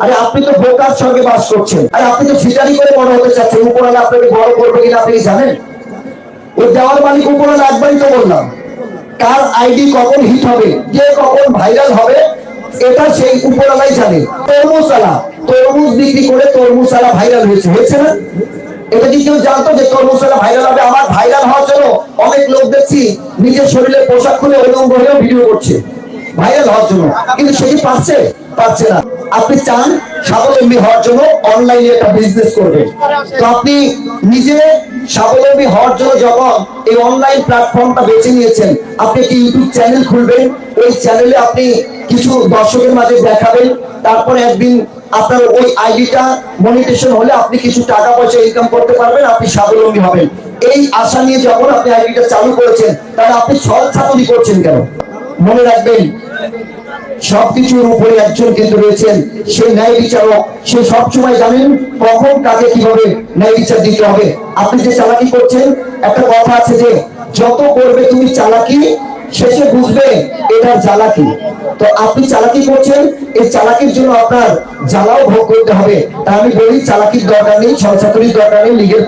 আরে আপনি তো বোকার সঙ্গে বাস করছেন, আরে আপনি তো ফিটারি করে বড় হতে চাচ্ছেন, উপরওয়ালা আপনাকে বড় করবে কিনা আপনি কি জানেন? ওই দেওয়ার মালিক উপরওয়ালা একবারই তো বললাম। কার আইডি কখন হিট হবে, কে কখন ভাইরাল হবে, এটা সেই উপরওয়ালাই জানে। তরমুজ আলা তরমুজ বিক্রি করে তরমুজ আলা ভাইরাল হয়েছে না? এটা কি কেউ জানতো যে তরমুজ আলা ভাইরাল হবে? আমার ভাইরাল হওয়ার জন্য অনেক লোক দেখছি নিজের শরীরের পোশাক খুলে উলঙ্গ হয়েও ভিডিও করছে ভাইরাল হওয়ার জন্য, কিন্তু সেটি পারছে না। আপনি চান স্বাবলম্বী হওয়ার জন্য অনলাইনে একটা বিজনেস করবেন, তো আপনি নিজে স্বাবলম্বী হওয়ার জন্য যখন এই অনলাইন প্ল্যাটফর্মটা বেছে নিয়েছেন, আপনি একটি ইউটিউব চ্যানেল খুলবেন। ওই চ্যানেলে আপনি কিছু দর্শকের মাঝে দেখাবেন, তারপরে একদিন আপনার ওই আইডিটা মনিটেশন হলে আপনি কিছু টাকা পয়সা ইনকাম করতে পারবেন, আপনি স্বাবলম্বী হবেন। এই আশা নিয়ে যখন আপনি আইডিটা চালু করেছেন, তাহলে আপনি ছল ছাতুরি করছেন কেন? মনে রাখবেন, সবকিছুর উপরে একজন কিন্তু রয়েছেন, সেই ন্যায় বিচারক। সে সবসময় জানেন কখন কাকে কিভাবে ন্যায় বিচার দিতে হবে। আপনি যে চালাকি করছেন, একটা কথা আছে যে যত করবে তুমি চালাকি, শেষে বুঝবে এটার জ্বালাকি। তো আপনি চালাকি করছেন, এই চালাকির জন্য আপনার জ্বালাও ভোগ করতে হবে। তা আমি বলি, চালাকির দরকার নেই, ছলছাতুরির দরকার নেই, লীগের